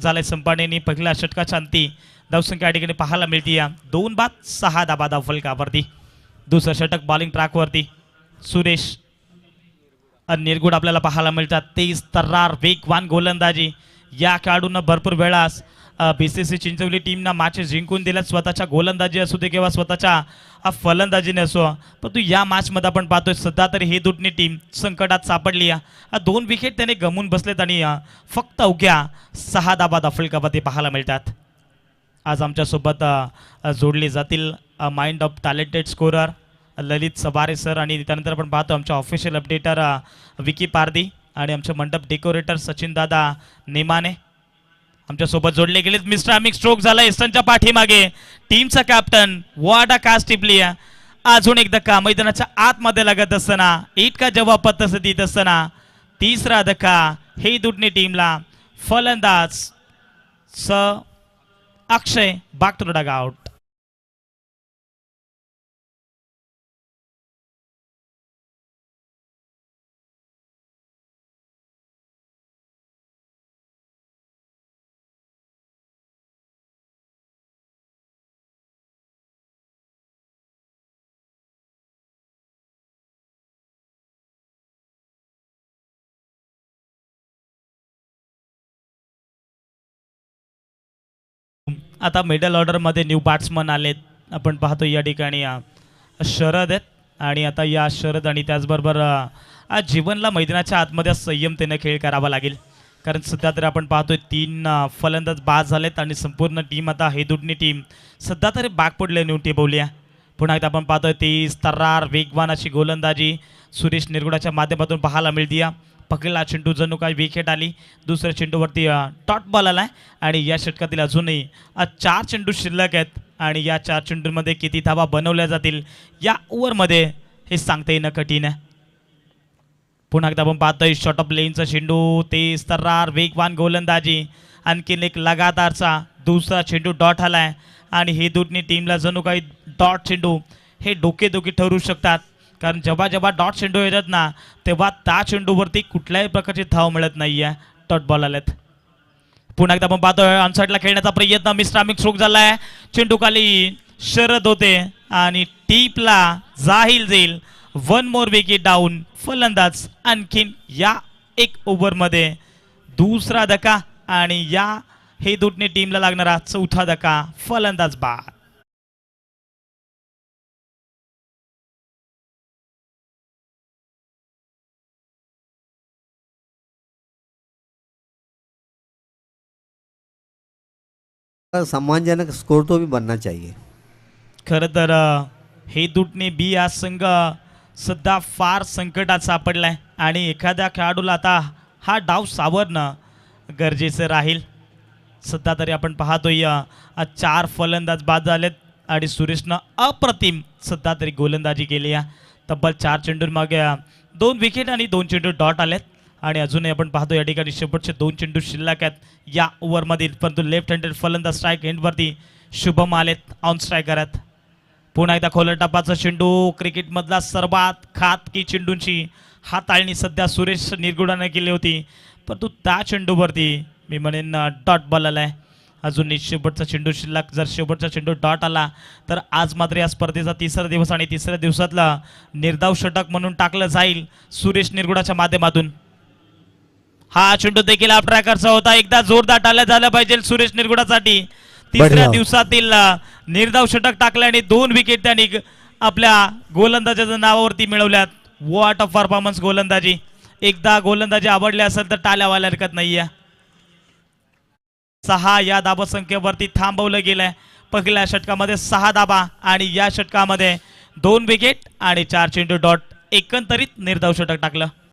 झालाय संपादनेने पहिल्या षटकाच्या अंती धावसंख्या या ठिकाणी पाहायला मिळते 2 बाद 6 धाबा धावफलकावरती। दुसरं षटक बॉलिंग ट्रॅकवरती सुरेश निरगुड आपल्याला पाहायला मिळतात। तेज तर्रार वेगवान गोलंदाजी या खेळाडूंना भरपूर वेळास बीसीसी चिंचवली टीमना मॅच जिंकून दिल्यात, स्वतःच्या गोलंदाजी असू दे किंवा स्वतःच्या फलंदाजीने असो। परंतु या मॅचमध्ये आपण पाहतोय सध्या तरी ही दोन्ही टीम संकटात सापडली आहे। 2 विकेट त्याने गमवून बसलेत आणि फक्त अवघ्या 6 धाबा धावफलकावरती पाहायला मिळतात। आज आमच्यासोबत जोडले जातील माइंड ऑफ टॅलेंटेड स्कोरर ललित सवारे सर आणि त्यानंतर आपण पाहतो आमच्या ऑफिशियल अपडेटर विकी पारदी आणि आमचे मंडप डेकोरेटर सचिन दादा नेमाने आमच्यासोबत जोडले गेलेत। मिस्टर अमिक स्ट्रोक झाला एस्टनच्या पाठीमागे टीमचा कॅप्टन वाडा कास्टिप्लिया अजून एक धक्का मैदानाच्या आतमध्ये लागत असताना इतका जवाब पत्ता देत असताना तिसरा धक्का हे दोन्ही टीमला फलंदाज अक्षय back to the dugout। आता मिडल ऑर्डर मध्ये न्यू बॅट्समन आलेत, आपण पाहतो या ठिकाणी शरद आहेत आणि आता या शरद आणि त्याचबरोबर जीवनला मैदानाच्या आतमध्ये संयमतेने खेळ करावा लागेल, कारण सध्या तरी आपण पाहतोय 3 फलंदाज बाद झालेत आणि संपूर्ण टीम आता हे दोन्ही टीम सध्या तरी बॅक पडले न्यू टेबवल्या। पुन्हा एकदा आपण पाहतोय तेज तर्रार वेगवान अशी गोलंदाजी सुरेश निरगुडाच्या माध्यमातून पाहायला मिळते। पहिला चेंडू जणू काही विकेट आली, दुसऱ्या चेंडूवरती डॉट बॉल आलाय आणि या षटकातील अजूनही 4 चेंडू शिल्लक आहेत आणि या 4 चेंडूंमध्ये किती धावा बनवल्या जातील या ओव्हरमध्ये हे सांगता येणं कठीण आहे। पुन्हा एकदा आपण पाहतोय शॉर्ट ऑफ लेनचा चेंडू तेज तर्रार वेगवान गोलंदाजी आणखीन एक लगातारचा दुसरा चेंडू डॉट आलाय आणि हे दोन्ही टीमला जणू काही डॉट चेंडू हे डोकेदुखी ठरू शकतात, कारण जेव्हा जेव्हा डॉट चेंडू येतात ना तेव्हा त्या चेंडूवरती कुठल्याही प्रकारची धाव मिळत नाही आहे, डॉट बॉल आलेत। पुन्हा एकदा आपण पाहतोय ऑनसाईडला खेळण्याचा प्रयत्न मिस्टर अमिक स्ट्रोक झालाय, चेंडू खाली शरद होते आणि टीपला जाईल 1 मोर विकेट डाऊन फलंदाज आणखीन या 1 ओव्हरमध्ये दुसरा धक्का आणि या हे दोन्ही टीमला लागणारा चौथा धक्का फलंदाज बाद। सम्मानजनक स्कोर तो भी बनना चाहिए। खरं तर हे दोन्ही बी आज संघ सध्या फार संकटात सापडलाय आणि एखाद्या खेळाडूला आता हा डाव सावरणं गरजेचं राहील। सध्या तरी आपण पाहतोय 4 फलंदाज बाद झालेत आणि सुरेशनं अप्रतिम सध्या तरी गोलंदाजी केली आहे। तब्बल 4 चेंडूंमागे 2 विकेट आणि 2 चेंडू डॉट आलेत आणि अजूनही आपण पाहतो या ठिकाणी शेवटचे 2 चेंडू शिल्लक आहेत या ओव्हरमधील, परंतु लेफ्ट हँडेड फलंदाज स्ट्राईक एंडवरती शुभम आलेत ऑन स्ट्रायकर आहेत। पुन्हा एकदा खोलर टप्पाचा चेंडू क्रिकेटमधला सर्वात खातकी चेंडूंची हाताळणी सध्या सुरेश निरगुडाने केली होती, परंतु त्या चेंडूवरती मी म्हणेन डॉट बॉल आलाय। अजून शेवटचा चेंडू शिल्लक, जर शेवटचा चेंडू डॉट आला तर आज मात्र या स्पर्धेचा 3रा दिवस आणि 3ऱ्या दिवसातला निर्धाव षटक म्हणून टाकलं जाईल सुरेश निरगुडाच्या माध्यमातून। हा चेंडू देखील ऑफ ट्रॅकरचा होता, एकदा जोरदार टाळ्या झाल्या पाहिजे सुरेश निरगुडासाठी। 3ऱ्या दिवसातील निर्धाव षटक टाकल्याने 2 विकेट त्यांनी आपल्या गोलंदाजाच्या नावावरती मिळवल्यात। व्हॉट अ परफॉर्मन्स गोलंदाजी, एकदा गोलंदाजी आवडली असेल तर टाळ्या व्हायला हरकत नाहीये। 6 या धाबा संख्येवरती थांबवलं गेलंय। पहिल्या षटकामध्ये 6 धाबा आणि या षटकामध्ये 2 विकेट आणि 4 चेंडू डॉट, एकंदरीत निर्धाव षटक टाकलं।